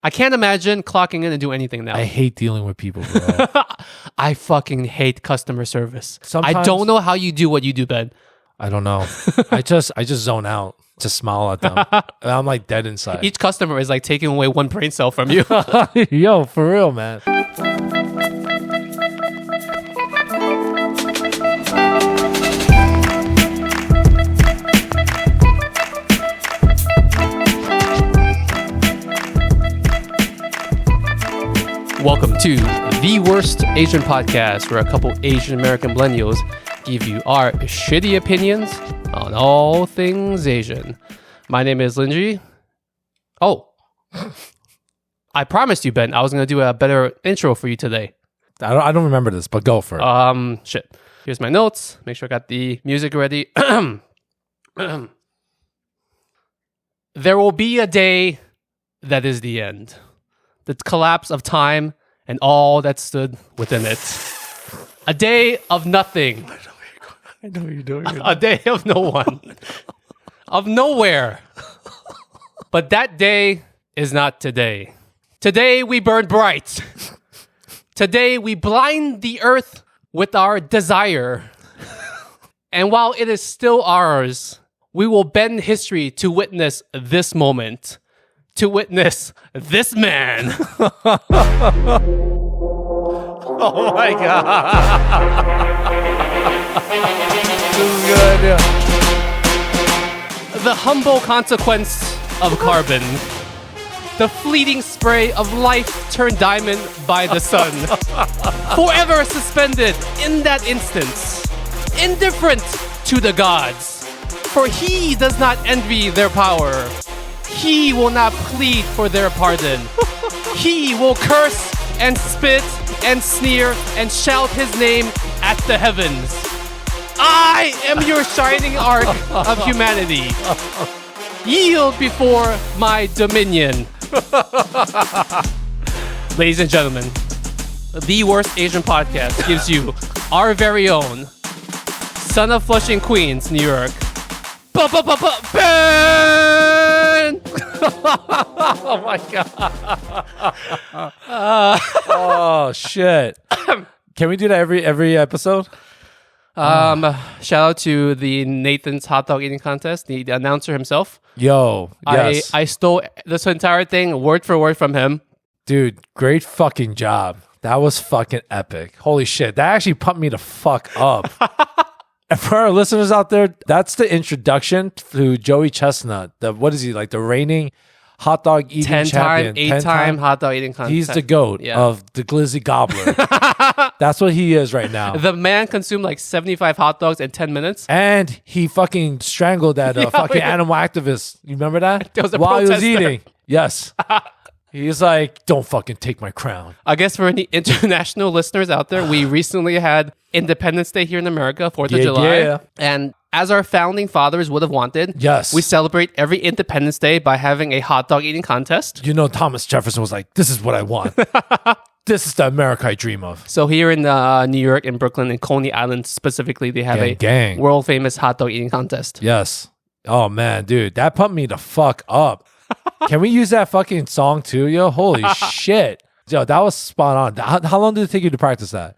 I can't imagine clocking in and do anything now. I hate dealing with people, bro. I fucking hate customer service. Sometimes, I don't know how you do what you do, Ben. I don't know. I just zone out. Just smile at them. And I'm like dead inside. Each customer is like taking away one brain cell from you. Yo, for real, man. Welcome to the Worst Asian Podcast, where a couple Asian American millennials give you our shitty opinions on all things Asian. My name is Lingjie. Oh, I promised you, Ben, I was going to do a better intro for you today. I don't remember this, but go for it. Shit. Here's my notes. Make sure I got the music ready. There will be a day that is the end. The collapse of time and all that stood within it. A day of nothing. I know what you're doing. A day of no one. Of nowhere. But that day is not today. Today we burn bright. Today we blind the earth with our desire. And while it is still ours, we will bend history to witness this moment. To witness this man. Oh my God. This is good, yeah. The humble consequence of carbon. The fleeting spray of life turned diamond by the sun. Forever suspended in that instance. Indifferent to the gods. For he does not envy their power. He will not plead for their pardon. He will curse and spit and sneer and shout his name at the heavens. I am your shining arc of humanity. Yield before my dominion. Ladies and gentlemen, the Worst Asian Podcast gives you our very own son of Flushing, Queens, New York, Ben! Oh my God. Oh shit. Can we do that every episode? Shout out to the Nathan's hot dog eating contest, the announcer himself. Yo, yes. I stole this entire thing word for word from him. Dude, great fucking job. That was fucking epic. Holy shit. That actually pumped me the fuck up. And for our listeners out there, that's the introduction to Joey Chestnut. What is he, like the reigning hot dog eating champion? 8-time hot dog eating contest. He's the GOAT of the Glizzy Gobbler. That's what he is right now. The man consumed like 75 hot dogs in 10 minutes. And he fucking strangled that animal activist. You remember that? There was a while protester. he was eating. Yes. He's like, don't fucking take my crown. I guess for any international listeners out there, we recently had Independence Day here in America, 4th of July. Yeah. And as our founding fathers would have wanted, yes, we celebrate every Independence Day by having a hot dog eating contest. You know, Thomas Jefferson was like, this is what I want. This is the America I dream of. So here in New York, in Brooklyn, in Coney Island specifically, they have gang. World famous hot dog eating contest. Yes. Oh, man, dude, that pumped me the fuck up. Can we use that fucking song too, yo? Holy shit. Yo, that was spot on. How long did it take you to practice that?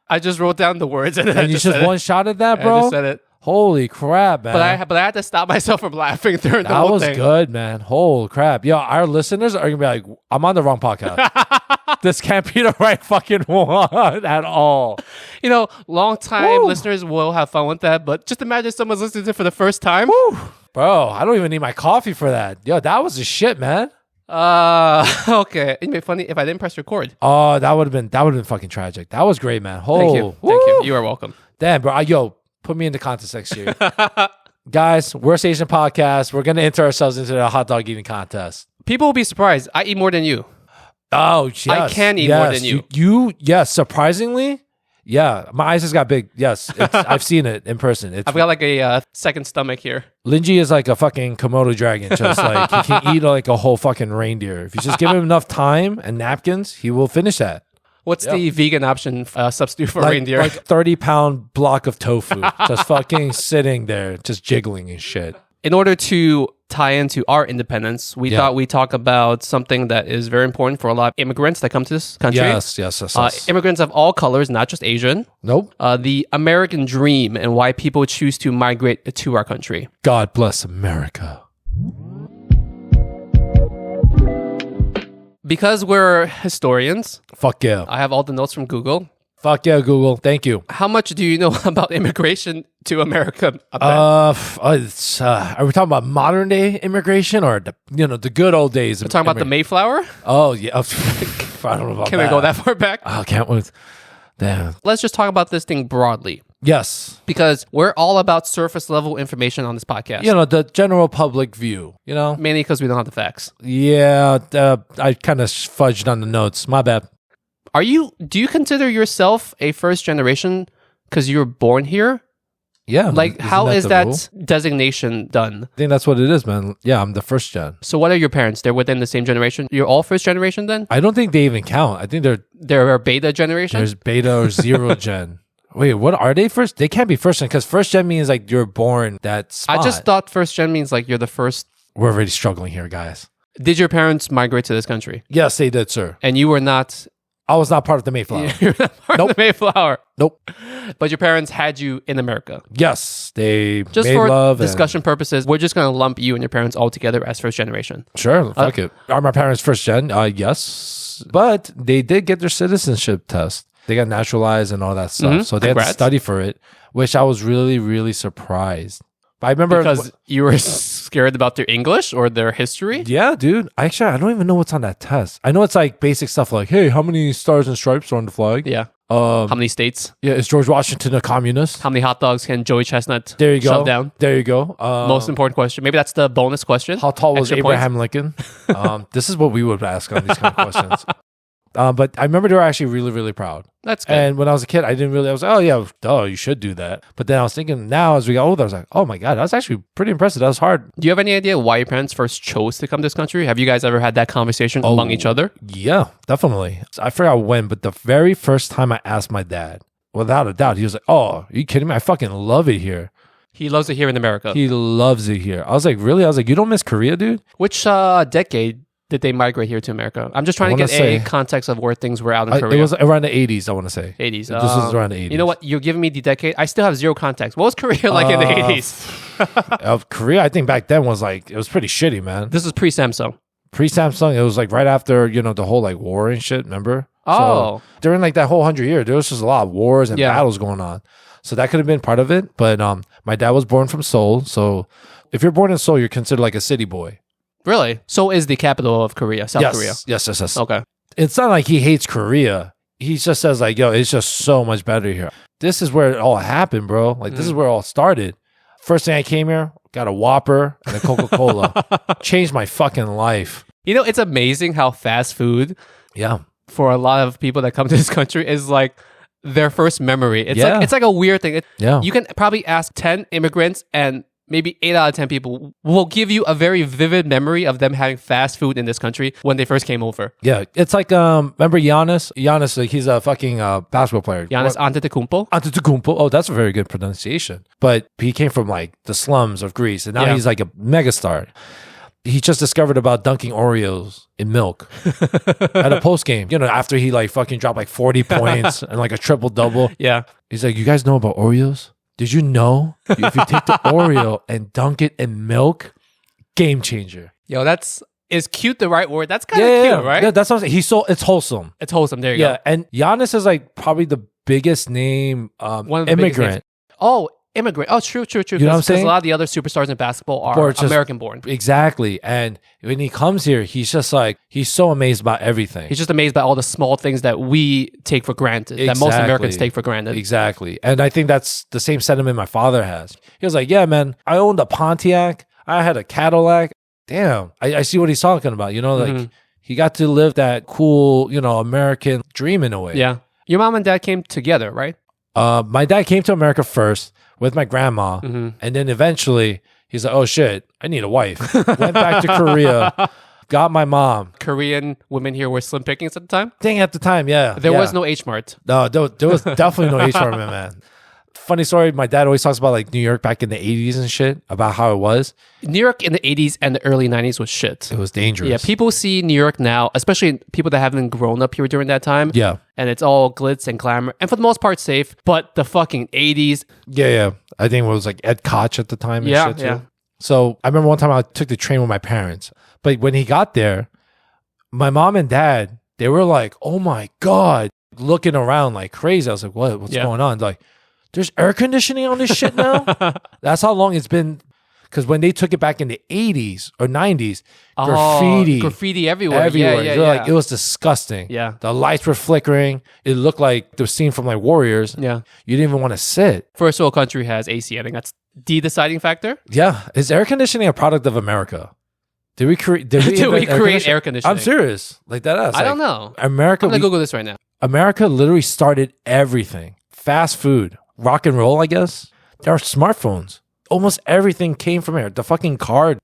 I just wrote down the words and you just one-shotted that, bro? I just said it. Holy crap, man. But I had to stop myself from laughing during the whole thing. That was good, man. Holy crap. Yo, our listeners are going to be like, I'm on the wrong podcast. This can't be the right fucking one at all. You know, long-time listeners will have fun with that, but just imagine someone's listening to it for the first time. Woo. Bro, I don't even need my coffee for that. Yo, that was the shit, man. Okay. It'd be funny if I didn't press record. Oh, that would have been fucking tragic. That was great, man. Thank you. Thank you. You are welcome. Damn, bro. Yo, put me in the contest next year. Guys, Worst Asian Podcast. We're going to enter ourselves into the hot dog eating contest. People will be surprised. I eat more than you. Oh, yes. I can eat more than you. Yes, surprisingly. Yeah, my eyes just got big. Yes, I've seen it in person. I've got like a second stomach here. Lingjie is like a fucking Komodo dragon. Just like he can eat like a whole fucking reindeer. If you just give him enough time and napkins, he will finish that. What's the vegan option substitute for reindeer? Like 30-pound block of tofu. Just fucking sitting there, just jiggling and shit. In order to tie into our independence, we thought we'd talk about something that is very important for a lot of immigrants that come to this country. Yes. Immigrants of all colors, not just Asian. Nope. The American dream and why people choose to migrate to our country. God bless America. Because we're historians, Fuck yeah. I have all the notes from Google. Fuck yeah, Google. Thank you. How much do you know about immigration to America? Are we talking about modern day immigration or the good old days? We're talking about the Mayflower? Oh yeah. I don't know about Can we go that far back? Oh, can't wait. Damn. Let's just talk about this thing broadly. Yes. Because we're all about surface level information on this podcast. The general public view, Mainly because we don't have the facts. Yeah, I kind of fudged on the notes. My bad. Do you consider yourself a first generation because you were born here? Yeah. Like, how is that designation done? I think that's what it is, man. Yeah, I'm the first gen. So what are your parents? They're within the same generation? You're all first generation then? I don't think they even count. I think They're a beta generation? there's beta or zero gen. Wait, what are they first? They can't be first gen because first gen means like you're born that spot. I just thought first gen means like you're the first. We're already struggling here, guys. Did your parents migrate to this country? Yes, they did, sir. And you were not... I was not part of the Mayflower. You're not part of the Mayflower. Nope. But your parents had you in America. Yes, they Just made for love discussion purposes, we're just going to lump you and your parents all together as first generation. Sure, fuck it. Are my parents first gen? Yes. But they did get their citizenship test. They got naturalized and all that stuff. So they had to study for it, which I was really, really surprised. I remember because you were scared about their English or their history. Yeah, dude. Actually, I don't even know what's on that test. I know it's like basic stuff like, hey, how many stars and stripes are on the flag? Yeah. How many states? Yeah, is George Washington a communist? How many hot dogs can Joey Chestnut There you go. shove down? There you go. Most important question. Maybe that's the bonus question. How tall was Extra Abraham Lincoln? This is what we would ask on these kind of questions. But I remember they were actually really, really proud. That's good. And when I was a kid, I was like, oh yeah, duh, you should do that. But then I was thinking now as we got older, I was like, oh my God, that was actually pretty impressive. That was hard. Do you have any idea why your parents first chose to come to this country? Have you guys ever had that conversation among each other? Yeah, definitely. I forgot when, but the very first time I asked my dad, without a doubt, he was like, oh, are you kidding me? I fucking love it here. He loves it here in America. He loves it here. I was like, really? I was like, you don't miss Korea, dude? Which decade did they migrate here to America? I'm just trying to get a context of where things were out in Korea. It was around the 80s, I want to say. 80s. This was around the 80s. You know what? You're giving me the decade. I still have zero context. What was Korea like in the 80s? Korea, I think back then was like, it was pretty shitty, man. This is pre-Samsung. Pre-Samsung, it was like right after, the whole like war and shit, remember? Oh. So, during like that whole 100 year, there was just a lot of wars and battles going on. So that could have been part of it. But my dad was born from Seoul. So if you're born in Seoul, you're considered like a city boy. Really? Seoul is the capital of Korea, South Korea. Yes. Okay. It's not like he hates Korea. He just says like, yo, it's just so much better here. This is where it all happened, bro. Like this is where it all started. First thing I came here, got a Whopper and a Coca-Cola. Changed my fucking life. It's amazing how fast food, for a lot of people that come to this country, is like their first memory. It's like a weird thing. You can probably ask 10 immigrants and maybe 8 out of 10 people will give you a very vivid memory of them having fast food in this country when they first came over. Yeah, it's like, remember Giannis? Giannis, like, he's a fucking basketball player. Giannis Antetokounmpo? Antetokounmpo. Oh, that's a very good pronunciation. But he came from like the slums of Greece, and now he's like a megastar. He just discovered about dunking Oreos in milk at a post game. After he like fucking dropped like 40 points and like a triple double. Yeah. He's like, you guys know about Oreos? Did you know if you take the Oreo and dunk it in milk, game changer? Yo, is cute the right word? That's kind of cute, right? Yeah, that's what I'm saying. It's wholesome. It's wholesome. There you go. Yeah, and Giannis is like probably the biggest name One of the immigrant. Oh, immigrant. Oh, true. You know what I'm saying? Because a lot of the other superstars in basketball are American-born. Exactly. And when he comes here, he's just like, he's so amazed about everything. He's just amazed by all the small things that we take for granted, that most Americans take for granted. Exactly. And I think that's the same sentiment my father has. He was like, yeah, man, I owned a Pontiac. I had a Cadillac. Damn. I see what he's talking about. Like he got to live that cool, American dream in a way. Yeah. Your mom and dad came together, right? My dad came to America first with my grandma, and then eventually he's like, oh shit, I need a wife. Went back to Korea, got my mom. Korean women here were slim pickings at the time? Dang, at the time, yeah. There was no H Mart. No, there was definitely no H Mart, man. Funny story, my dad always talks about like New York back in the 80s and shit, about how it was. New York in the 80s and the early 90s was shit. It was dangerous. Yeah, people see New York now, especially people that haven't grown up here during that time. Yeah. And it's all glitz and glamour, and for the most part safe. But the fucking 80s. Yeah. I think it was like Ed Koch at the time and shit too. Yeah. So I remember one time I took the train with my parents. But when he got there, my mom and dad, they were like, oh my God, looking around like crazy. I was like, what's going on? Like, there's air conditioning on this shit now? That's how long it's been. Because when they took it back in the 80s or 90s, graffiti everywhere. Yeah. Like, it was disgusting. Yeah. The lights were flickering. It looked like the scene from like Warriors. Yeah. You didn't even want to sit. First world country has AC. I think that's the deciding factor. Yeah. Is air conditioning a product of America? Did we create air conditioning? I'm serious. Like that ass. I don't know. America. I'm going to Google this right now. America literally started everything. Fast food, rock and roll, I guess. There are smartphones. Almost everything came from here. The fucking card.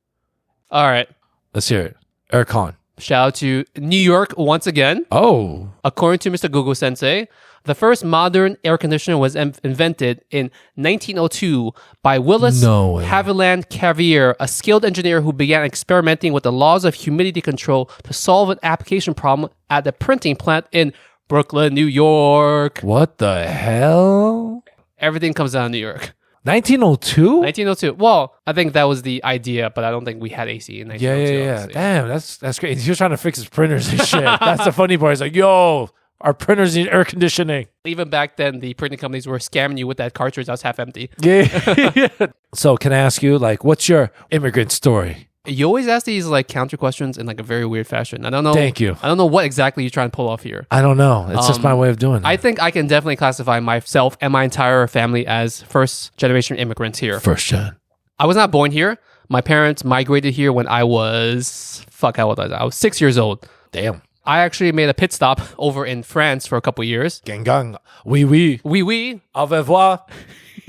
All right. Let's hear it. Aircon. Shout out to New York once again. Oh. According to Mr. Google Sensei, the first modern air conditioner was invented in 1902 by Willis Haviland Cavalier, a skilled engineer who began experimenting with the laws of humidity control to solve an application problem at the printing plant in Brooklyn, New York. What the hell? Everything comes out of New York. 1902? 1902. Well, I think that was the idea, but I don't think we had AC in 1902. Yeah. Obviously. Damn, that's great. He was trying to fix his printers and shit. That's the funny part. He's like, yo, our printers need air conditioning. Even back then, the printing companies were scamming you with that cartridge that was half empty. Yeah. So can I ask you, like, what's your immigrant story? You always ask these like counter questions in like a very weird fashion. I don't know. Thank you. I don't know what exactly you're trying to pull off here. I don't know. It's just my way of doing it. I think I can definitely classify myself and my entire family as first generation immigrants here. First gen. I was not born here. My parents migrated here when I was how old was I? I was 6 years old. Damn. I actually made a pit stop over in France for a couple years. Gang. Oui. Oui. Au revoir.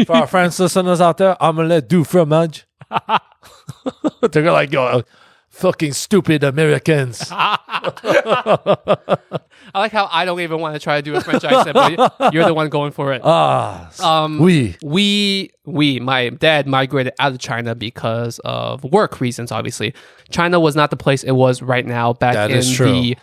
For our French listeners out there, omelette du fromage. They're like, yo, fucking stupid Americans. I like how I don't even want to try to do a French accent, but you're the one going for it. My dad migrated out of China because of work reasons, obviously. China was not the place it was right now back in the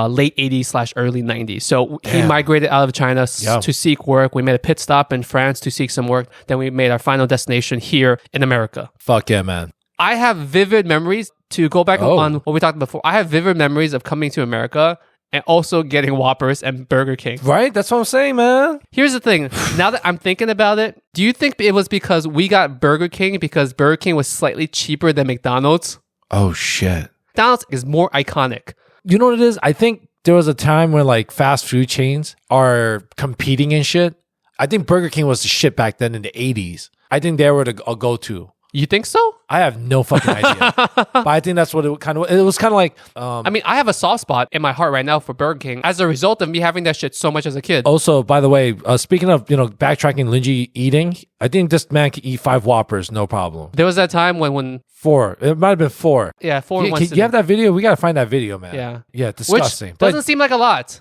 late 80s / early 90s. So he migrated out of China to seek work. We made a pit stop in France to seek some work. Then we made our final destination here in America. Fuck yeah, man. I have vivid memories, to go back on what we talked about before. I have vivid memories of coming to America and also getting Whoppers and Burger King. Right? That's what I'm saying, man. Here's the thing. Now that I'm thinking about it, do you think it was because we got Burger King because Burger King was slightly cheaper than McDonald's? Oh, shit. McDonald's is more iconic. You know what it is? I think there was a time where like fast food chains are competing and shit. I think Burger King was the shit back then in the 80s. I think they were a go-to. You think so? I have no fucking idea. But I think that's what it was kind of like. I mean, I have a soft spot in my heart right now for Burger King as a result of me having that shit so much as a kid. Also, by the way, speaking of, backtracking Lingjie eating, I think this man can eat 5 Whoppers, no problem. There was that time when 4. It might have been 4. Yeah, 4 in one sitting. You have that video? We got to find that video, man. Yeah. Yeah, disgusting. Which doesn't seem like a lot.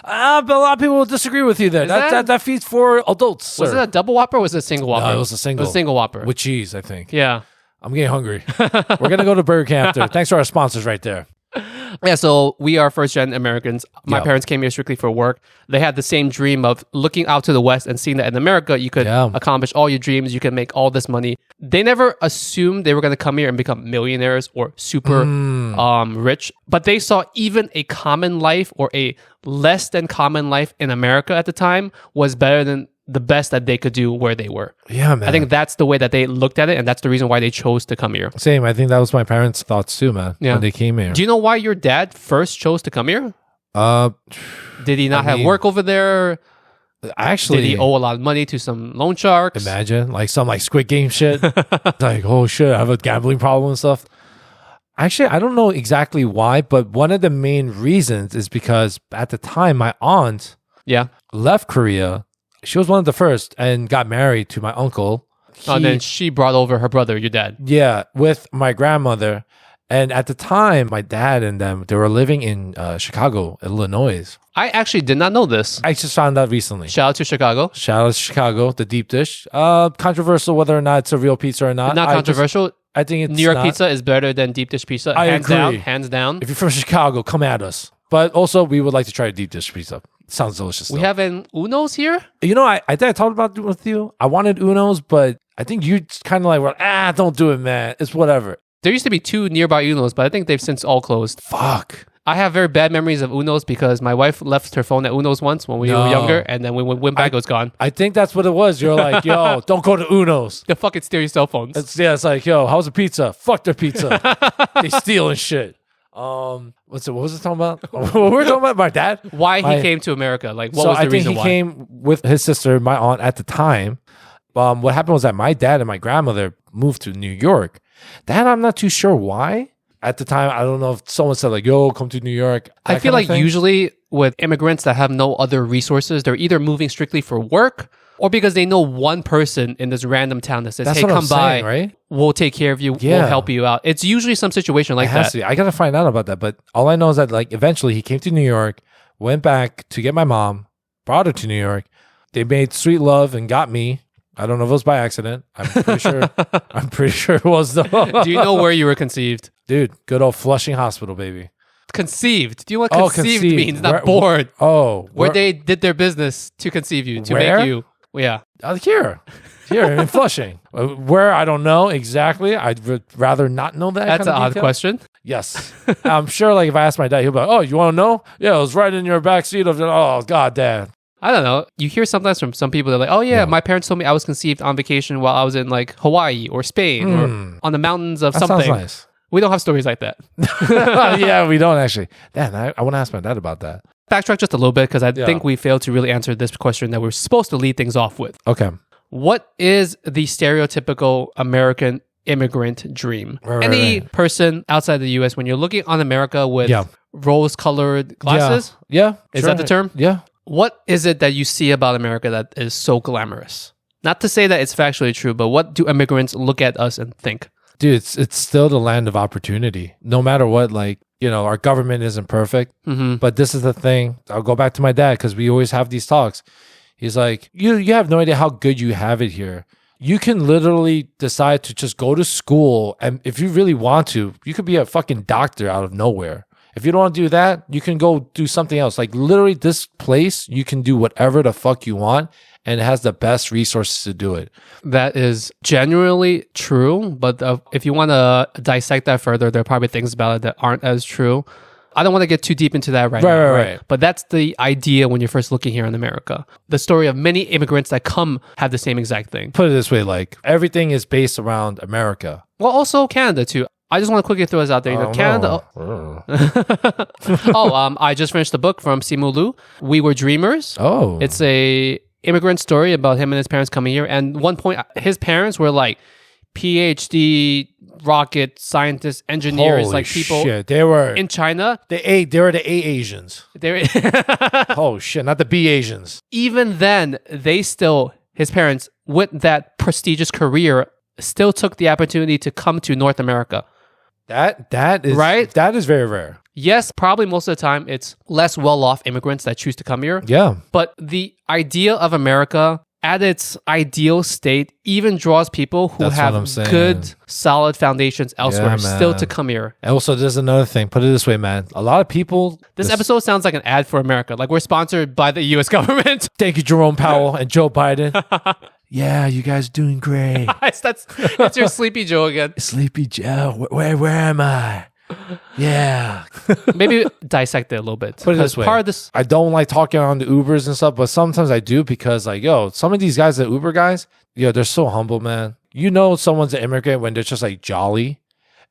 But a lot of people will disagree with you there. That feeds 4 adults, sir. Was it a double Whopper or was it a single Whopper? No, it was a single. It was a single Whopper. With cheese, I think. Yeah. I'm getting hungry. We're going to go to Burger King after. Thanks to our sponsors right there. Yeah, so we are first-gen Americans. My parents came here strictly for work. They had the same dream of looking out to the West and seeing that in America, you could accomplish all your dreams. You can make all this money. They never assumed they were going to come here and become millionaires or super rich. But they saw even a common life or a less than common life in America at the time was better than the best that they could do where they were. Yeah, man. I think that's the way that they looked at it, and that's the reason why they chose to come here. Same. I think that was my parents' thoughts too, man, when they came here. Do you know why your dad first chose to come here? Did he not have work over there? Actually, did he owe a lot of money to some loan sharks? Imagine, like some Squid Game shit. Like, oh shit, I have a gambling problem and stuff. Actually, I don't know exactly why, but one of the main reasons is because at the time, my aunt left Korea. She was one of the first and got married to my uncle. And then she brought over her brother, your dad. Yeah, with my grandmother. And at the time, my dad and them, they were living in Chicago, Illinois. I actually did not know this. I just found out recently. Shout out to Chicago. Shout out to Chicago, the deep dish. Controversial whether or not it's a real pizza or not. Not controversial. I think it's New York not. pizza is better than deep dish pizza. I hands agree. down. Hands down. If you're from Chicago, come at us. But also, we would like to try a deep dish pizza. Sounds delicious. We though. have an Uno's here. You know, I think I talked about it with you. I wanted Uno's, but I think you kind of like, well, don't do it, man. It's whatever. There used to be 2 nearby Uno's, but I think they've since all closed. Fuck. I have very bad memories of Uno's because my wife left her phone at Uno's once when we were younger, and then when we went back, it was gone. I think that's what it was. You're like, yo, don't go to Uno's. They fucking steal your cell phones. It's like, yo, how's the pizza? Fuck their pizza. They stealing shit. What was it talking about? What were we talking about? My dad? Why he came to America? Like, what was the I think reason he why? came with his sister, my aunt at the time. What happened was that my dad and my grandmother moved to New York. That I'm not too sure why. At the time, I don't know if someone said like, yo, come to New York. I feel like usually with immigrants that have no other resources, they're either moving strictly for work or because they know one person in this random town that says, That's hey, what come I'm by, saying, right? We'll take care of you, Yeah. we'll help you out. It's usually some situation like It has that. to be. I gotta find out about that. But all I know is that like eventually he came to New York, went back to get my mom, brought her to New York. They made sweet love and got me. I don't know if it was by accident. I'm pretty sure. I'm pretty sure it was though. Do you know where you were conceived? Dude, good old Flushing Hospital, baby. Conceived. Do you know what conceived means? Not Where- born. Oh, Where they did their business to conceive you, to Where? make you. Yeah. Here in Flushing. Where I don't know exactly. I'd rather not know that. That's kind an of odd detail. question. Yes, I'm sure. Like if I ask my dad, he'll be like, "Oh, you want to know? Yeah, it was right in your back seat of the. Oh, god, dad. I don't know. You hear sometimes from some people, they're like, oh, yeah, my parents told me I was conceived on vacation while I was in like Hawaii or Spain or on the mountains of That something. sounds nice. We don't have stories like that. Yeah, we don't actually. Dan, I want to ask my dad about that. Backtrack just a little bit because I think we failed to really answer this question that we're supposed to lead things off with. Okay. What is the stereotypical American immigrant dream? Right, Any right. person outside the U.S., when you're looking on America with rose-colored glasses, Yeah. is sure. that the term? Yeah. What is it that you see about America that is so glamorous? Not to say that it's factually true, but what do immigrants look at us and think? Dude, it's still the land of opportunity. No matter what, like, you know, our government isn't perfect, but this is the thing. I'll go back to my dad because we always have these talks. He's like, you have no idea how good you have it here. You can literally decide to just go to school. And if you really want to, you could be a fucking doctor out of nowhere. If you don't want to do that, you can go do something else. Like literally this place, you can do whatever the fuck you want. And it has the best resources to do it. That is genuinely true, but if you want to dissect that further, there are probably things about it that aren't as true. I don't want to get too deep into that right now. Right. But that's the idea when you're first looking here in America. The story of many immigrants that come have the same exact thing. Put it this way, like everything is based around America. Well, also Canada too. I just want to quickly throw this out there. You know, Canada. I just finished the book from Simu Liu, We Were Dreamers. Oh. It's a immigrant story about him and his parents coming here. And one point, his parents were like PhD rocket scientists, engineers, Holy like people shit. They were in China. they were the A Asians. They're Oh shit, not the B Asians. even then, they still, his parents, with that prestigious career, still took the opportunity to come to North America. That is Right? That is very rare. Yes, probably most of the time it's less well-off immigrants that choose to come here. Yeah. But the idea of America at its ideal state even draws people who That's what I'm have saying. good, solid foundations elsewhere Yeah, still man. to come here. And also, there's another thing. Put it this way, man. A lot of people. This episode sounds like an ad for America. Like we're sponsored by the U.S. government. Thank you, Jerome Powell and Joe Biden. Yeah, you guys doing great. That's your Sleepy Joe again. Sleepy Joe, where am I? Yeah. Maybe dissect it a little bit. Put it this way. Part of this, I don't like talking on the Ubers and stuff, but sometimes I do because, like, yo, some of these guys, the Uber guys, yo, they're so humble, man. You know, someone's an immigrant when they're just like jolly.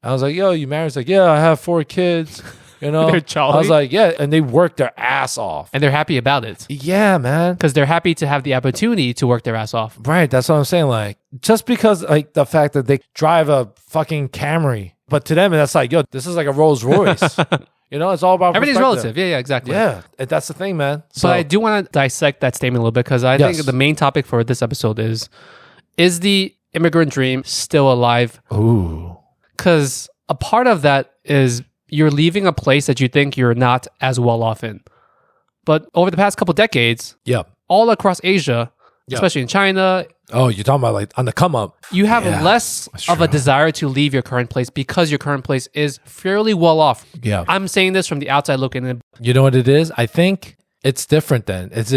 I was like, yo, you married? He's like, yeah, I have 4 kids. You know, They're jolly? I was like, yeah, and they work their ass off. and they're happy about it Yeah, man. because they're happy to have the opportunity to work their ass off. Right, that's what I'm saying. Like, just because, like, the fact that they drive a fucking Camry, but to them, that's like, yo, this is like a Rolls Royce. You know, it's all about Everything's perspective. relative. Yeah, exactly. Yeah, and that's the thing, man. So, But I do want to dissect that statement a little bit because I Yes. think the main topic for this episode is the immigrant dream still alive? ooh, Because a part of that is you're leaving a place that you think you're not as well off in. But over the past couple decades, Yeah. all across Asia, especially in China, Oh, you're talking about like on the come up. you have less of a true. desire to leave your current place because your current place is fairly well off. Yeah. I'm saying this from the outside looking in. You know what it is? I think it's different then. Is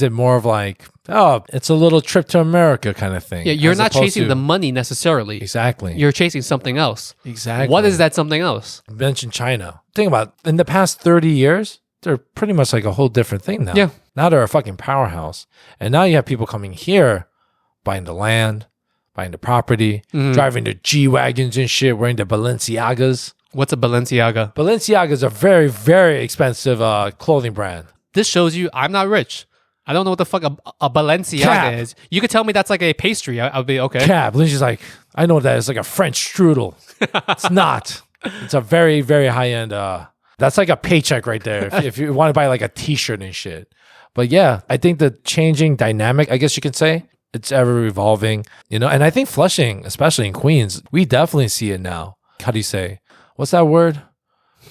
it more of like, oh, it's a little trip to America kind of thing? Yeah, you're as not opposed chasing to- the money necessarily. Exactly. You're chasing something else. Exactly. What is that something else? You mentioned China. Think about it. In the past 30 years, they're pretty much like a whole different thing now. Yeah. Now they're a fucking powerhouse. And now you have people coming here, buying the land, buying the property, driving the G-Wagons and shit, wearing the Balenciagas. What's a Balenciaga? Balenciagas are very, very expensive clothing brand. This shows you I'm not rich. I don't know what the fuck a Balenciaga Cap. is. You could tell me that's like a pastry. I'll be okay. Cab. Lingjie's like, I know that. It's like a French strudel. It's not. It's a very, very high-end... that's like a paycheck right there if you want to buy like a t-shirt and shit. But yeah, I think the changing dynamic, I guess you can say, it's ever evolving, you know? And I think Flushing, especially in Queens, we definitely see it now. How do you say? What's that word?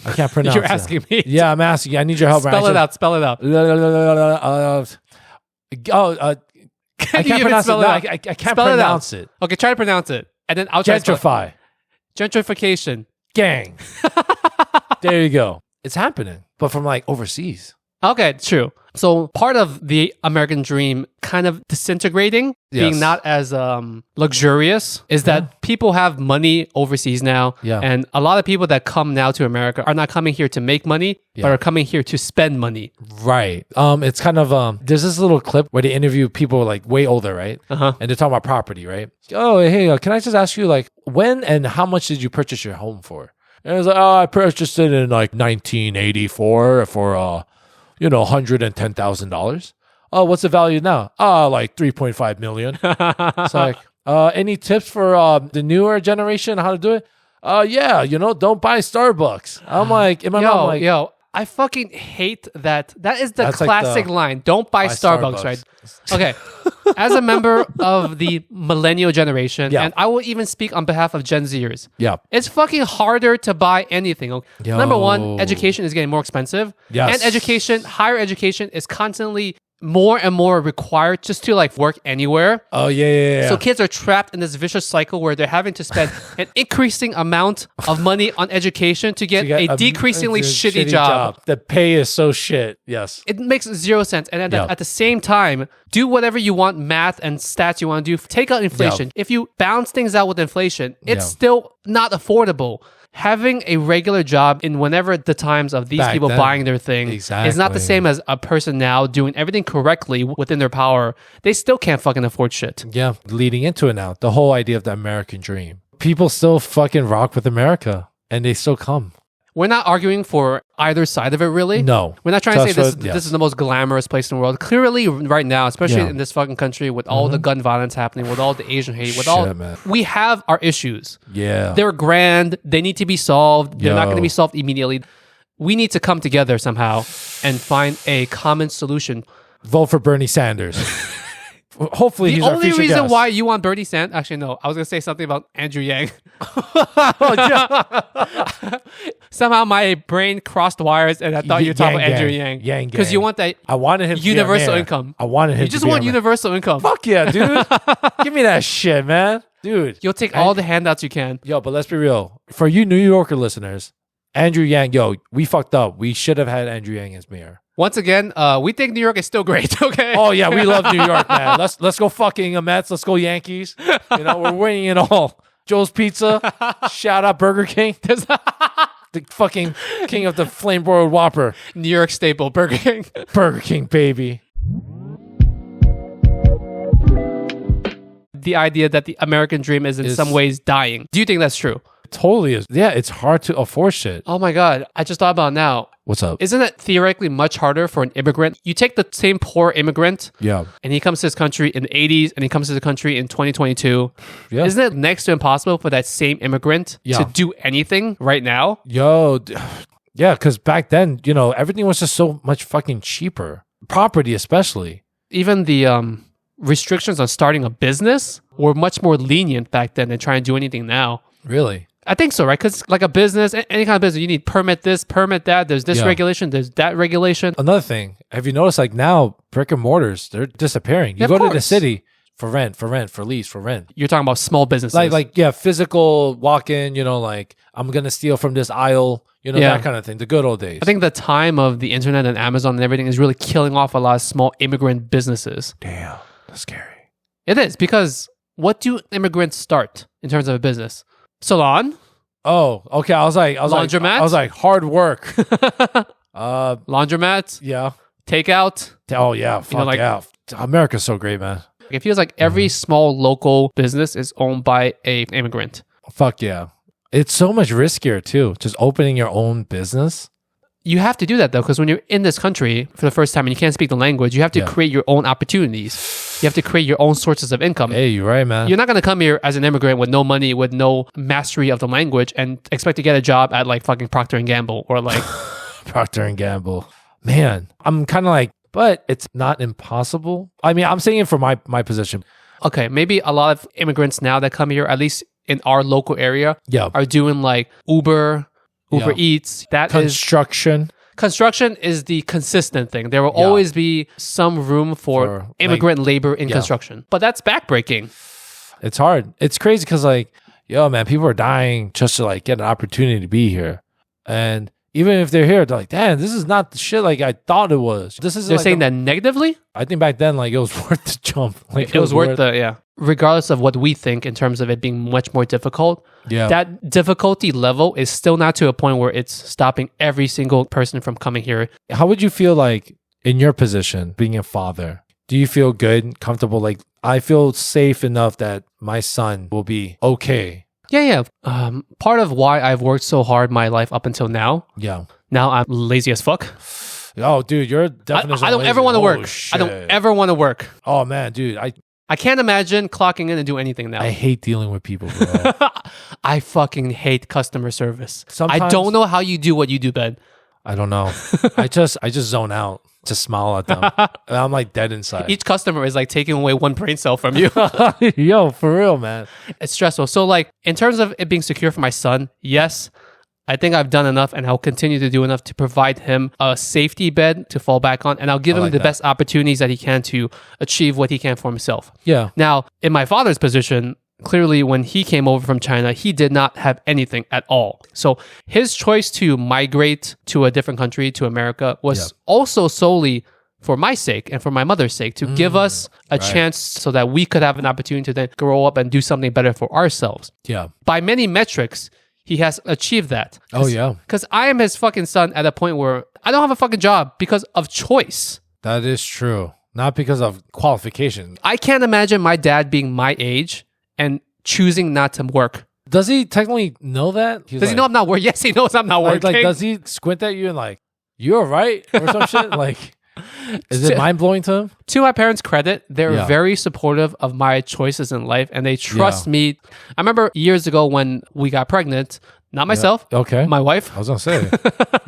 I can't pronounce You're it. asking me. Yeah, I'm asking you. I need your help. Spell it out. Spell it out. I can't You even pronounce it. spell No, out. I can't Spell it out. pronounce it. Okay, try to pronounce it. And then I'll try to spell it. Gentrify. Gentrification. Gang. There you go. It's happening, but from like overseas. Okay, true. So part of the American dream kind of disintegrating, being Yes. not as luxurious, is that people have money overseas now. Yeah. And a lot of people that come now to America are not coming here to make money, but are coming here to spend money. Right. It's kind of there's this little clip where they interview people like way older, right? Uh-huh. And they're talking about property, right? Oh, hey, can I just ask you like when and how much did you purchase your home for? And it was like, oh, I purchased it in like 1984 for $110,000. Oh, what's the value now? Like 3.5 million. It's like, any tips for the newer generation how to do it? Yeah, don't buy Starbucks. I'm like, in my mind, I'm like, Yo, I fucking hate that. That is the That's like classic the- line. Don't buy buy Starbucks, Starbucks. right? Okay. As a member of the millennial generation, Yeah. and I will even speak on behalf of Gen Zers, yeah, it's fucking harder to buy anything. Yo. Number one, education is getting more expensive. Yes. And higher education is constantly more and more required just to like work anywhere. oh yeah. So kids are trapped in this vicious cycle where they're having to spend an increasing amount of money on education to get a decreasingly shitty job. The pay is so shit. Yes. It makes zero sense. And Yeah. at the same time, do whatever you want, math and stats you want to do. Take out inflation. Yeah. If you balance things out with inflation, it's Yeah. still not affordable. Having a regular job in whenever the times of these Back people then. buying their thing is not Exactly. the same as a person now doing everything correctly within their power. They still can't fucking afford shit. Yeah. Leading into it now, the whole idea of the American dream. People still fucking rock with America, and they still come. We're not arguing for either side of it, really. No. We're not trying to say That's this, what- this is the most glamorous place in the world. Clearly, right now, especially Yeah. in this fucking country, with all the gun violence happening, with all the Asian hate, with all, Shit, man. we have our issues. Yeah. They're grand. They need to be solved. They're not going to Yo. be solved immediately. We need to come together somehow and find a common solution. Vote for Bernie Sanders. Hopefully, The he's our only future reason guest. why you want Bernie Sanders, actually, no, I was going to say something about Andrew Yang. Somehow my brain crossed wires and I thought you were talking about Yang Andrew gang. Yang. Yang Because you gang. want that I wanted him to be our universal mayor. income. I wanted him You to just be want our mayor. universal income. Fuck yeah, dude. Give me that shit, man. Dude. You'll take all the handouts you can. Yo, but let's be real. For you New Yorker listeners, Andrew Yang, yo, we fucked up. We should have had Andrew Yang as mayor. Once again, we think New York is still great, okay? Oh yeah, we love New York, man. Let's go fucking Mets. Let's go Yankees. We're winning it all. Joe's Pizza. Shout out Burger King. The fucking king of the flame broiled Whopper. New York staple, Burger King. Burger King, baby. The idea that the American dream is in some ways dying. Do you think that's true? Totally is. Yeah, it's hard to afford shit. Oh my God. I just thought about it now. What's up? Isn't it theoretically much harder for an immigrant? You take the same poor immigrant Yeah. and he comes to this country in the 80s and he comes to the country in 2022. Yeah. Isn't it next to impossible for that same immigrant to do anything right now? Yeah, because back then, everything was just so much fucking cheaper. Property, especially. Even the restrictions on starting a business were much more lenient back then than trying to do anything now. Really? I think so, right? Because like a business, any kind of business, you need permit this, permit that. There's this Yeah. regulation, there's that regulation. Another thing, have you noticed like now brick and mortars, they're disappearing. You Yeah, of go to the course. city for rent, for lease, for rent. You're talking about small businesses. Like yeah, physical walk in, like I'm gonna steal from this aisle, Yeah. that kind of thing. The good old days. I think the time of the internet and Amazon and everything is really killing off a lot of small immigrant businesses. Damn, that's scary. It is, because what do immigrants start in terms of a business? Salon, Oh, okay. I was Laundromat? I was like hard work. laundromats, Yeah. takeout. Oh yeah. Fuck like- yeah. America's so great, man. It feels like every small local business is owned by a immigrant. Fuck yeah. It's so much riskier too. Just opening your own business. You have to do that though, because when you're in this country for the first time and you can't speak the language, you have to Yeah. create your own opportunities. You have to create your own sources of income. Hey, you're right, man. You're not going to come here as an immigrant with no money, with no mastery of the language, and expect to get a job at like fucking Procter and Gamble or like. Procter and Gamble. Man, I'm kind of like, but it's not impossible. I mean, I'm saying it for my position. Okay, maybe a lot of immigrants now that come here, at least in our local area, Yeah. are doing like Uber Yeah. Eats. That is Construction. construction is the consistent thing. There will Yeah. always be some room for immigrant labor in yeah. construction, but that's backbreaking. It's hard. It's crazy because like, yo, man, people are dying just to like get an opportunity to be here. And even if they're here, they're like, damn, this is not the shit like I thought it was. This is They're like saying that negatively. I think back then, like it was worth the jump. Like It was worth the, yeah. Regardless of what we think in terms of it being much more difficult, Yeah. that difficulty level is still not to a point where it's stopping every single person from coming here. How would you feel like in your position, being a father? Do you feel good, comfortable? Like I feel safe enough that my son will be okay. Yeah. Part of why I've worked so hard my life up until now, Yeah. now I'm lazy as fuck. Oh, dude, you're definition. I don't ever want to work. I don't ever want to work. Oh man, dude, I can't imagine clocking in and do anything now. I hate dealing with people, bro. I fucking hate customer service. I Sometimes- don't know how you do what you do, Ben. I don't know. I just zone out, just smile at them, and I'm like dead inside. Each customer is like taking away one brain cell from you. Yo, for real, man. It's stressful. So like in terms of it being secure for my son, yes, I think I've done enough and I'll continue to do enough to provide him a safety bed to fall back on, and I'll give him like the that. best opportunities that he can to achieve what he can for himself. Yeah. Now, in my father's position, clearly when he came over from China, he did not have anything at all. So his choice to migrate to a different country, to America, was also solely for my sake and for my mother's sake, to give us a chance so that we could have an opportunity to then grow up and do something better for ourselves. Yeah. By many metrics, he has achieved that. Oh yeah. Because I am his fucking son at a point where I don't have a fucking job because of choice. That is true. Not because of qualification. I can't imagine my dad being my age and choosing not to work. Does he technically know that? He's Does he know I'm not working? Yes, he knows I'm not like, working. does he squint at you and like, you all right? Or some shit? Like, is it mind blowing to him? To my parents' credit, they're Yeah. very supportive of my choices in life and they trust me. I remember years ago when we got pregnant, not myself, Okay. my wife, I was gonna say,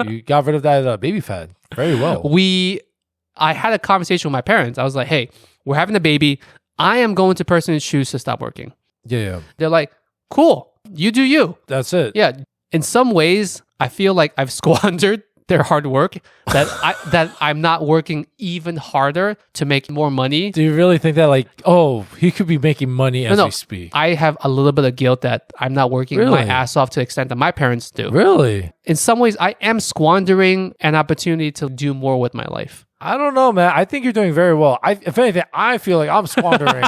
you got rid of that baby fat very well. I had a conversation with my parents. I was like, hey, we're having a baby. I am going to personally choose to stop working. Yeah. They're like, cool, you do you. That's it. Yeah. In some ways, I feel like I've squandered their hard work, that I'm not working even harder to make more money. Do you really think that like, oh, he could be making money as No. we speak? I have a little bit of guilt that I'm not working my Really? ass off to the extent that my parents do. Really? In some ways, I am squandering an opportunity to do more with my life. I don't know, man. I think you're doing very well. If anything, I feel like I'm squandering.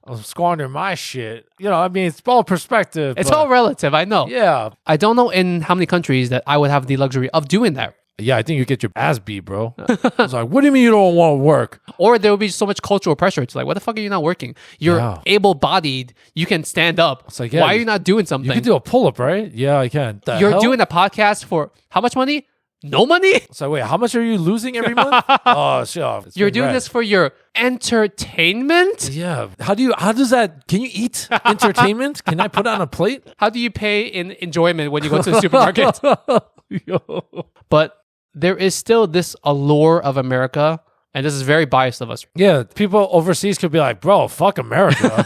I'm squandering my shit. You know, I mean, it's all perspective. It's but all relative, I know. yeah. I don't know in how many countries that I would have the luxury of doing that. Yeah, I think you get your ass beat, bro. It's like, what do you mean you don't want to work? Or there would be so much cultural pressure. It's like, what the fuck are you not working? You're Yeah. able-bodied. You can stand up. It's like, yeah, why are you not doing something? You can do a pull up, right? Yeah, I can. The You're hell? doing a podcast for how much money? No money? So wait, how much are you losing every month? Oh, shit. It's You're been doing rad. this for your entertainment? Yeah. How does that, can you eat entertainment? Can I put it on a plate? How do you pay in enjoyment when you go to the supermarket? Yo. But there is still this allure of America And this is very biased of us. Yeah, people overseas could be like, bro, fuck America.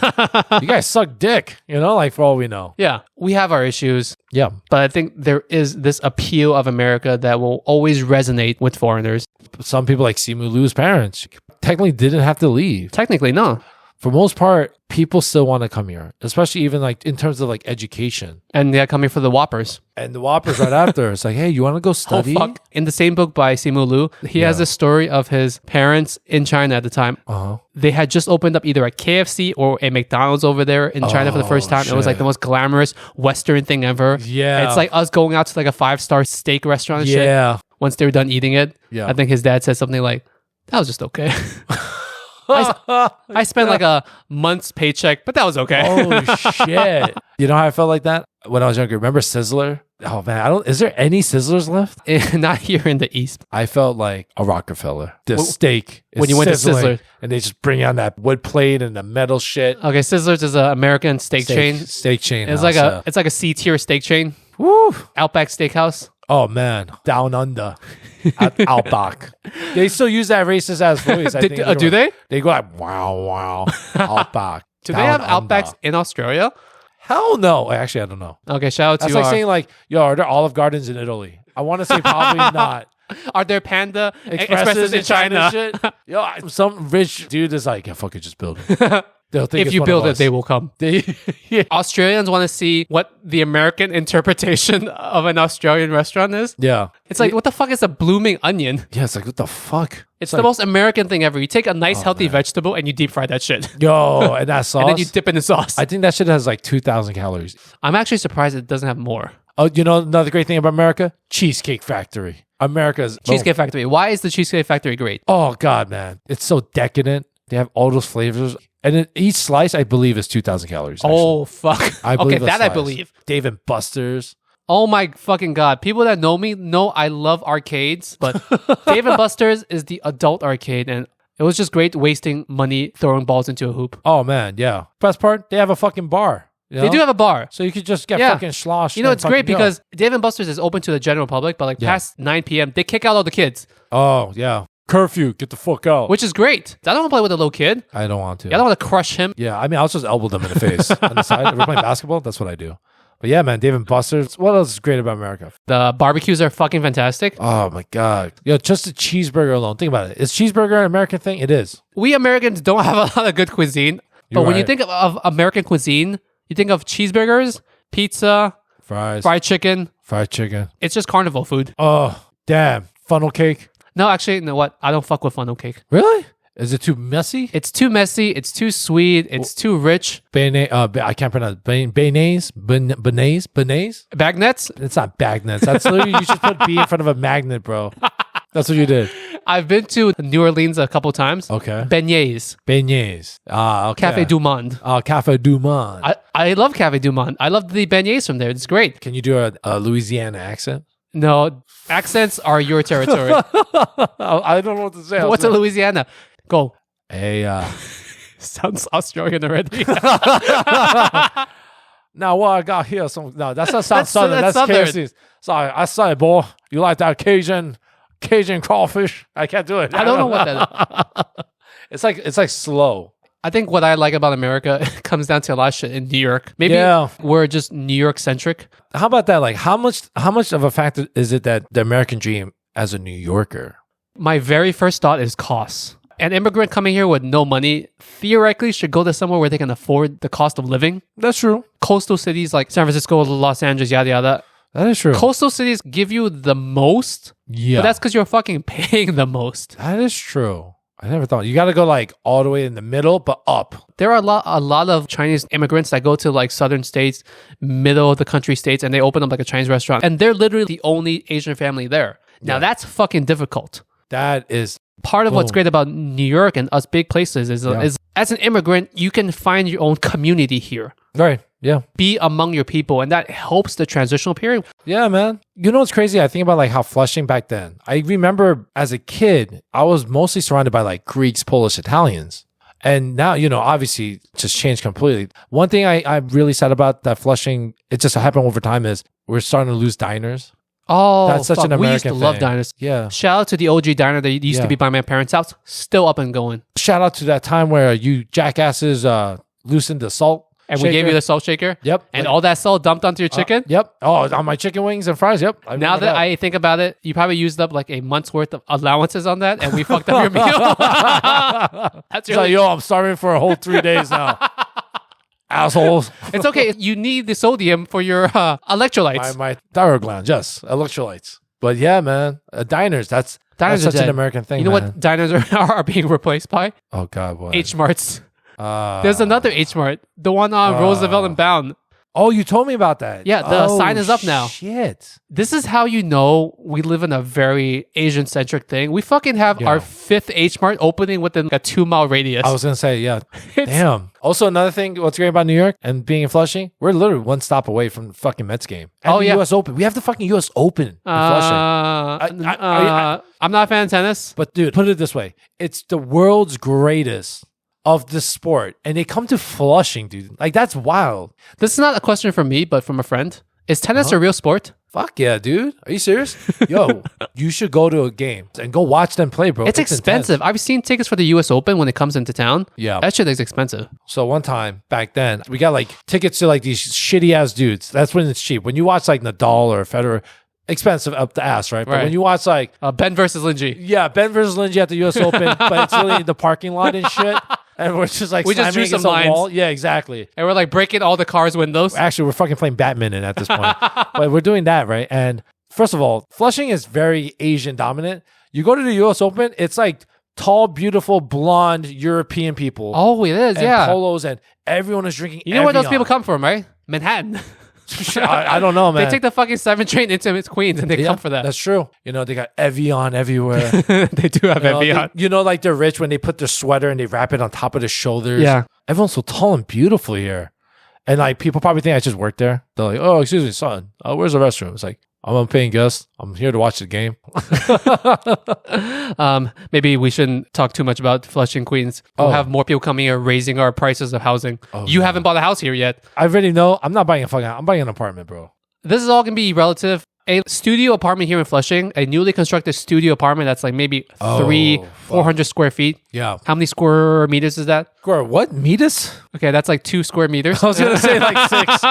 You guys suck dick, like for all we know. Yeah, we have our issues. Yeah. But I think there is this appeal of America that will always resonate with foreigners. Some people like Simu Liu's parents technically didn't have to leave. Technically, no. For most part, people still want to come here, especially even like in terms of like education. And they're coming for the Whoppers. And the Whoppers right after. It's like, hey, you want to go study? Oh, fuck. In the same book by Simu Liu, he has a story of his parents in China at the time. They had just opened up either a KFC or a McDonald's over there in China for the first time. Shit. It was like the most glamorous Western thing ever. Yeah. It's like us going out to like a 5-star steak restaurant and shit. Once they were done eating it, I think his dad said something like, that was just okay. I spent like a month's paycheck, but that was okay. Oh shit! You know how I felt like that when I was younger? Remember Sizzler? Oh man, is there any Sizzlers left? Not here in the East. I felt like a Rockefeller. The steak is when you went to Sizzler, and they just bring on that wood plate and the metal shit. Okay, Sizzlers is an American steak chain. Steak chain. It's like a C-tier steak chain. Woo! Outback Steakhouse. Oh man, down under at Outback. They still use that racist ass voice. I think. Do they? They go like wow, Outback. Do they have Outbacks in Australia? Hell no. Actually, I don't know. Okay, shout out to That's like saying like, yo, are there Olive Gardens in Italy? I want to say probably not. Are there Panda Expresses in China? Shit? Yo, some rich dude is like, yeah, fuck it, just build it. If you build it, they will come. Australians want to see what the American interpretation of an Australian restaurant is. Yeah. It's like, what the fuck is a blooming onion? Yeah, it's like, what the fuck? It's the most American thing ever. You take a nice, healthy vegetable and you deep fry that shit. Yo, and that sauce? And then you dip in the sauce. I think that shit has like 2,000 calories. I'm actually surprised it doesn't have more. Oh, you know another great thing about America? Cheesecake Factory. America's... Cheesecake Factory. Why is the Cheesecake Factory great? Oh, God, man. It's so decadent. They have all those flavors. And then each slice, I believe, is 2,000 calories. Actually. Oh, fuck. I believe I believe. Dave and Buster's. Oh, my fucking God. People that know me know I love arcades, but Dave and Buster's is the adult arcade, and it was just great wasting money throwing balls into a hoop. Oh, man, yeah. Best part, they have a fucking bar. They do have a bar. So you could just get fucking sloshed. You know, it's great because Dave and Buster's is open to the general public, but like past 9 p.m., they kick out all the kids. Oh, yeah. Curfew, get the fuck out. Which is great. I don't want to play with a little kid. I don't want to. I don't want to crush him. Yeah, I mean, I'll just elbow them in the face on the side. If we're playing basketball, that's what I do. But yeah, man, Dave and Buster's. What else is great about America? The barbecues are fucking fantastic. Oh my God. Yo, just a cheeseburger alone. Think about it. Is cheeseburger an American thing? It is. We Americans don't have a lot of good cuisine. But when you think of American cuisine, you think of cheeseburgers, pizza, fried chicken. It's just carnival food. Oh, damn. Funnel cake. No, actually, you know what? I don't fuck with funnel cake. Really? Is it too messy? It's too messy. It's too sweet. It's too rich. I can't pronounce Beignets? Bagnets? It's not bagnets. That's literally, you should put B in front of a magnet, bro. That's what you did. I've been to New Orleans a couple times. Okay. Beignets. Ah, okay. Cafe du Monde. Cafe du Monde. I love Cafe du Monde. I love the beignets from there. It's great. Can you do a Louisiana accent? No, accents are your territory. I don't know what to say. What's a Louisiana? Go. Hey, sounds Australian already. Now what I got here? No, that's not Southern. That's Southern. KFC's. Sorry, I say, boy, you like that Cajun crawfish? I can't do it. I don't know what that is. It's like slow. I think what I like about America comes down to a lot of shit in New York. Maybe we're just New York centric. How about that? Like, how much of a factor is it that the American dream as a New Yorker? My very first thought is costs. An immigrant coming here with no money theoretically should go to somewhere where they can afford the cost of living. That's true. Coastal cities like San Francisco, Los Angeles, yada yada. That is true. Coastal cities give you the most. Yeah. But that's because you're fucking paying the most. That is true. I never thought. You got to go like all the way in the middle, but up. There are a lot of Chinese immigrants that go to like southern states, middle of the country states, and they open up like a Chinese restaurant. And they're literally the only Asian family there. Now that's fucking difficult. That is part of what's great about New York and us big places is as an immigrant, you can find your own community here. Right. Yeah. Be among your people, and that helps the transitional period. Yeah, man. You know what's crazy? I think about like how Flushing back then. I remember as a kid, I was mostly surrounded by like Greeks, Polish, Italians. And now, you know, obviously it just changed completely. One thing I'm really sad about that Flushing, it just happened over time is we're starting to lose diners. Oh, That's such an American We used to love thing. diners. Yeah. Shout out to the OG diner that used Yeah. to be by my parents' house. Still up and going. Shout out to that time where you jackasses loosened the salt. And we gave you the salt shaker. Yep. And all that salt dumped onto your chicken. Yep. Oh, on my chicken wings and fries. Yep. I Now remember that I think about it, you probably used up like a month's worth of allowances on that, and we fucked up your meal. That's It's like, yo, I'm starving for a whole 3 days now. Assholes. It's okay. You need the sodium for your electrolytes. My thyroid gland, yes. Electrolytes. But yeah, man. Diners, that's Diners are such an dead. American thing. You know man. what diners are being replaced by? Oh, God. What? H Marts. There's another H Mart, the one on Roosevelt and Bound. Oh, you told me about that. Yeah, the sign is up now. Shit. This is how you know we live in a very Asian centric thing. We fucking have our 5th H Mart opening within a 2-mile radius. I was going to say, yeah. It's- Damn. Also, another thing, what's great about New York and being in Flushing, we're literally one stop away from the fucking Mets game. And the U.S. Open. We have the fucking U.S. Open in Flushing. I'm not a fan of tennis. But dude, put it this way. It's the world's greatest of the sport. And they come to Flushing, dude. Like, that's wild. This is not a question from me, but from a friend. Is tennis a real sport? Fuck yeah, dude. Are you serious? Yo, you should go to a game and go watch them play, bro. It's expensive. intense. I've seen tickets for the U.S. Open when it comes into town. Yeah. That shit is expensive. So one time back then, we got like tickets to like these shitty ass dudes. That's when it's cheap. When you watch like Nadal or Federer, expensive up the ass, right? But Right. when you watch like, Ben versus Lingjie. yeah, Ben versus Lingjie at the U.S. Open, but it's really in the parking lot and shit. And we're just like We just drew slamming some against the wall. lines. Yeah, exactly. And we're like breaking all the cars' windows. Actually, we're fucking playing Batman at this point. But we're doing that, right? And first of all, Flushing is very Asian dominant. You go to the US Open, it's like tall, beautiful, blonde European people. Oh, it is, and yeah. polos, and everyone is drinking. You know where those Evian. people come from, right? Manhattan. I don't know, man. They take the fucking 7 train into Queens and they Yeah, come for that. That's true. You know, they got Evian everywhere. They do have You know, Evian. you know, like they're rich when they put their sweater and they wrap it on top of their shoulders. Yeah. Everyone's so tall and beautiful here. And like people probably think I just work there. They're like, oh, excuse me, son. Where's the restroom? It's like, I'm a paying guest. I'm here to watch the game. Maybe we shouldn't talk too much about Flushing, Queens. We'll Oh. have more people coming here raising our prices of housing. You haven't bought a house here yet. I already know. I'm not buying a fucking. I'm buying an apartment, bro. This is all going to be relative. A studio apartment here in Flushing, a newly constructed studio apartment that's like maybe 400 square feet. Yeah. How many square meters is that? Square what? Metus? Okay, that's like 2 square meters. I was gonna say like 6.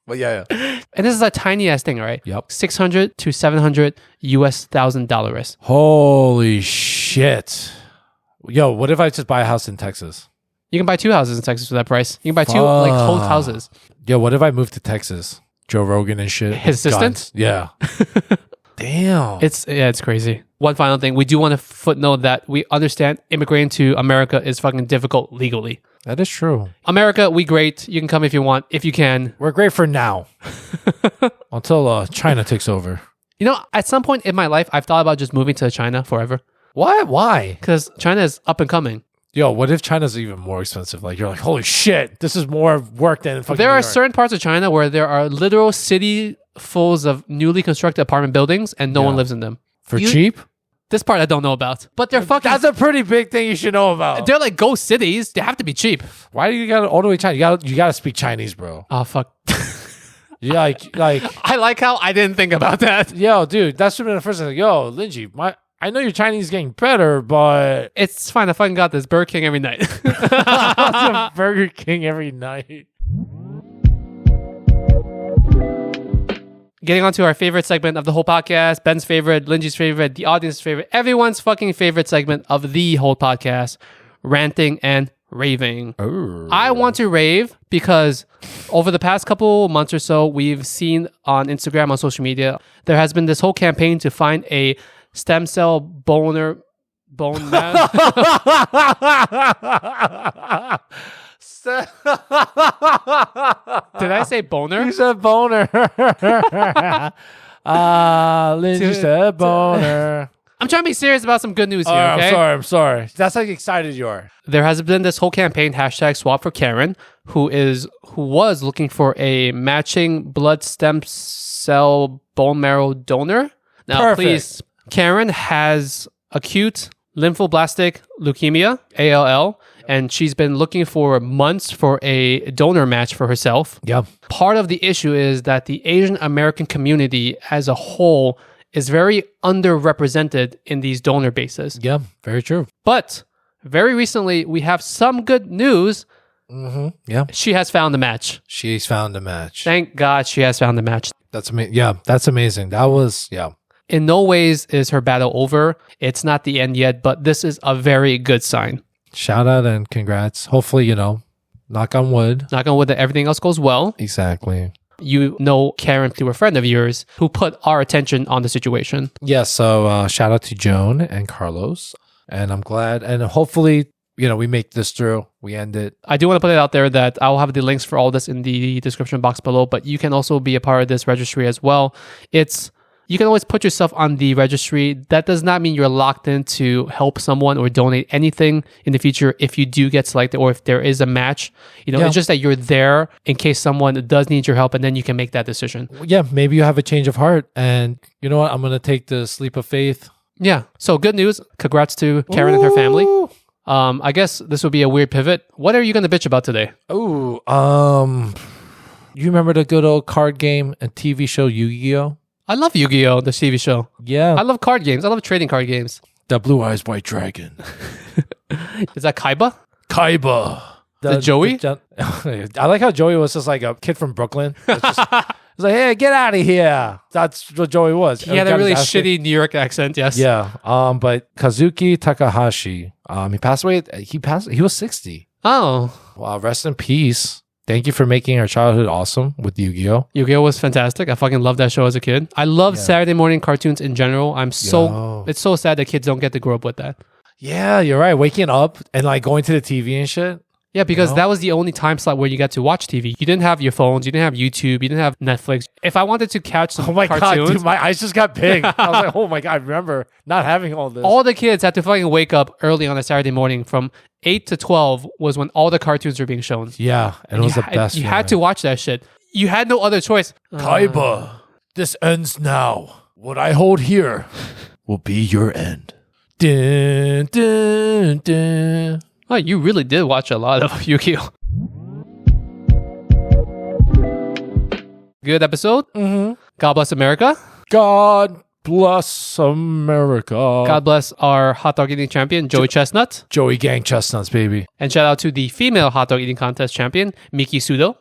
But yeah. And this is a tiny ass thing, right? Yep. 600 to 700 $1,000. Holy shit. Yo, what if I just buy a house in Texas? You can buy 2 houses in Texas for that price. You can buy 2 like whole houses. Yo, what if I move to Texas? Joe Rogan and shit. His with assistant? guns. Yeah. Damn. It's crazy. One final thing, we do want to footnote that we understand immigrating to America is fucking difficult legally. That is true. America, we great. You can come if you want, if you can. We're great for now. Until China takes over. You know, at some point in my life, I've thought about just moving to China forever What? Why? because China is up and coming. Yo, what if China's even more expensive? Like, you're like, holy shit, this is more work than fucking There New are York. certain parts of China where there are literal city fulls of newly constructed apartment buildings and no one lives in them. For cheap? This part I don't know about, but they're fucking. That's a pretty big thing you should know about. They're like ghost cities. They have to be cheap. Why do you got all the way China? You gotta speak Chinese, bro. Oh fuck! You like, I like how I didn't think about that. yo, dude, that's been the first thing. Like, yo, Lingjie, I know your Chinese is getting better, but It's fine. I fucking got this. Burger King every night. Burger King every night. Getting on to our favorite segment of the whole podcast, Ben's favorite, Lingjie's favorite, the audience's favorite, everyone's fucking favorite segment of the whole podcast, ranting and raving. I want to rave because over the past couple months or so, we've seen on Instagram, on social media, there has been this whole campaign to find a stem cell bone man. Did I say boner? You said boner. Lingjie said boner. I'm trying to be serious about some good news here, okay? I'm sorry. That's how excited you are. There has been this whole campaign, hashtag swap for Karen, who was looking for a matching blood stem cell bone marrow donor. Now, Perfect. please, Karen has acute lymphoblastic leukemia, ALL, and she's been looking for months for a donor match for herself. Yeah. Part of the issue is that the Asian American community as a whole is very underrepresented in these donor bases. Yeah, very true. But very recently, we have some good news. Yeah. She has found a match. She's found a match. Thank God she has found a match. That's amazing. Yeah, that's amazing. That was, yeah. In no ways is her battle over. It's not the end yet, but this is a very good sign. Shout out and congrats. Hopefully, knock on wood. Knock on wood that everything else goes well. Exactly. You know Karen through a friend of yours who put our attention on the situation. Yeah, so shout out to Joan and Carlos. And I'm glad. And hopefully, we make this through. We end it. I do want to put it out there that I'll have the links for all this in the description box below, but you can also be a part of this registry as well. You can always put yourself on the registry. That does not mean you're locked in to help someone or donate anything in the future if you do get selected or if there is a match. It's just that you're there in case someone does need your help, and then you can make that decision. Yeah, maybe you have a change of heart. And you know what? I'm going to take this leap of faith. Yeah. So good news. Congrats to Karen and her family. I guess this would be a weird pivot. What are you going to bitch about today? You remember the good old card game and TV show Yu-Gi-Oh? I love Yu-Gi-Oh, the TV show. Yeah. I love card games. I love trading card games. The Blue Eyes White Dragon. Is that Kaiba? Kaiba. The Joey? I like how Joey was just like a kid from Brooklyn. It's like, hey, get out of here. That's what Joey was. He had a really shitty New York accent, yes. Yeah. But Kazuki Takahashi, he passed away. He was 60. Oh. Wow, rest in peace. Thank you for making our childhood awesome with Yu-Gi-Oh! Yu-Gi-Oh! Was fantastic. I fucking loved that show as a kid. I love Saturday morning cartoons in general. It's so sad that kids don't get to grow up with that. Yeah, you're right. Waking up and like going to the TV and shit. Yeah, because that was the only time slot where you got to watch TV. You didn't have your phones. You didn't have YouTube. You didn't have Netflix. If I wanted to catch some cartoons... God, dude, my eyes just got big. I was like, oh my God, I remember not having all this. All the kids had to fucking wake up early on a Saturday morning from 8 to 12 was when all the cartoons were being shown. Yeah, and it was the best. You had to watch that shit. You had no other choice. Kaiba, this ends now. What I hold here will be your end. Dun, dun, dun. Oh, you really did watch a lot of Yu-Gi-Oh! Good episode. God bless America. God bless America. God bless our hot dog eating champion, Joey Chestnut. Joey Gang Chestnuts, baby. And shout out to the female hot dog eating contest champion, Miki Sudo.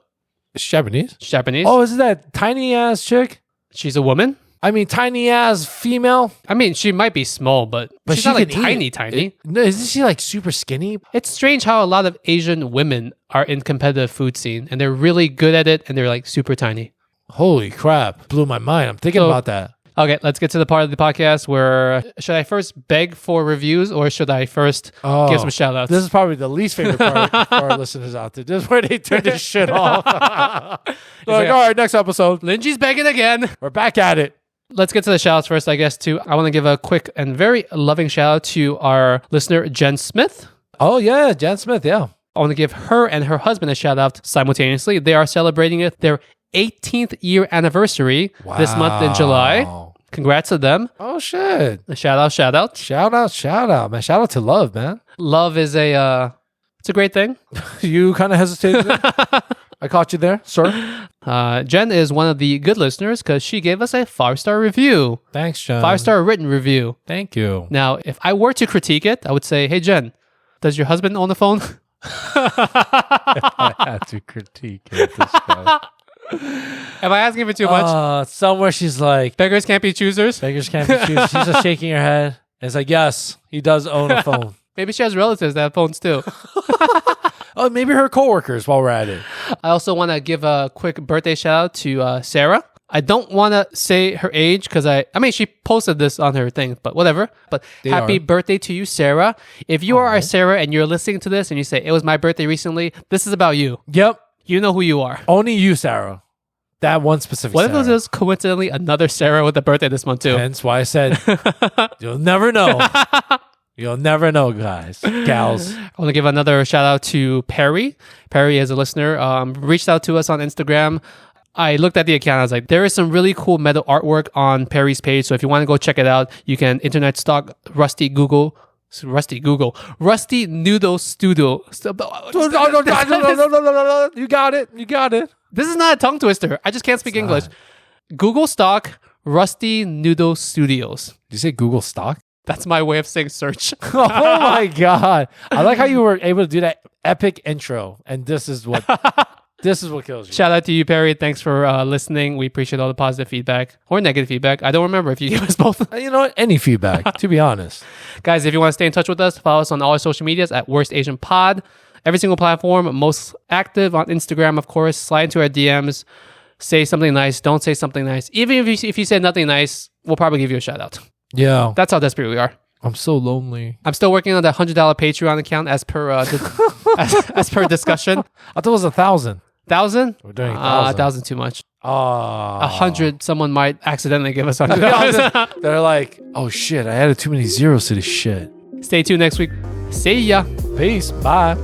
She's Japanese? She's Japanese. Oh, is that tiny ass chick? She's a woman. I mean, tiny ass female. I mean, she might be small, but she's she not like can eat tiny. No, isn't she like super skinny? It's strange how a lot of Asian women are in competitive food scene, and they're really good at it, and they're like super tiny. Holy crap. Blew my mind. I'm thinking about that. Okay, let's get to the part of the podcast where should I first beg for reviews or should I first give some shout outs? This is probably the least favorite part for our listeners out there. This is where they turn this shit off. Like, all right, next episode. Lingjie's begging again. We're back at it. Let's get to the shout outs first, I guess, too. I want to give a quick and very loving shout out to our listener, Jen Smith. Oh, yeah, Jen Smith, yeah. I want to give her and her husband a shout out simultaneously. They are celebrating their 18th year anniversary this month in July. Congrats to them. Oh, shit. Shout out. Shout out, man. Shout out to love, man. Love is it's a great thing. You kind of hesitated. I caught you there, sir. Jen is one of the good listeners because she gave us a 5-star review. Thanks, Jen. 5-star written review. Thank you. Now, if I were to critique it, I would say, hey, Jen, does your husband own the phone? I had to critique it. This guy. Am I asking for too much? Somewhere she's like, beggars can't be choosers. Beggars can't be choosers. She's just shaking her head. And it's like, yes, he does own a phone. Maybe she has relatives that have phones too. Oh, maybe her coworkers while we're at it. I also want to give a quick birthday shout out to Sarah. I don't want to say her age because I mean, she posted this on her thing, but whatever. But happy birthday to you, Sarah. If you are a Sarah and you're listening to this and you say, it was my birthday recently, this is about you. Yep. You know who you are. Only you, Sarah. That one specific What Sarah. if it was coincidentally another Sarah with a birthday this month too? Hence why I said, you'll never know. You'll never know, guys, gals. I want to give another shout out to Perry. Perry is a listener. Reached out to us on Instagram. I looked at the account. I was like, there is some really cool metal artwork on Perry's page. So if you want to go check it out, you can internet stalk Rusty Google Rusty Google. Rusty Noodle Studio. No. You got it. This is not a tongue twister. I just can't speak English. Google stock Rusty Noodle Studios. Did you say Google stock? That's my way of saying search. Oh my God. I like how you were able to do that epic intro. And this is what kills you. Shout out to you, Perry. Thanks for listening. We appreciate all the positive feedback or negative feedback. I don't remember if you gave us both. You know what? Any feedback, to be honest. Guys, if you want to stay in touch with us, follow us on all our social medias at Worst Asian Pod. Every single platform, most active on Instagram, of course. Slide into our DMs. Say something nice. Don't say something nice. Even if you said nothing nice, we'll probably give you a shout out. Yeah. That's how desperate we are. I'm so lonely. I'm still working on that $100 Patreon account as per as per discussion. I thought it was 1,000. 1,000? We're doing 1,000. 1,000 too much. 100. Someone might accidentally give us $100. They're like, oh shit, I added too many zeros to this shit. Stay tuned next week. See ya. Peace. Bye.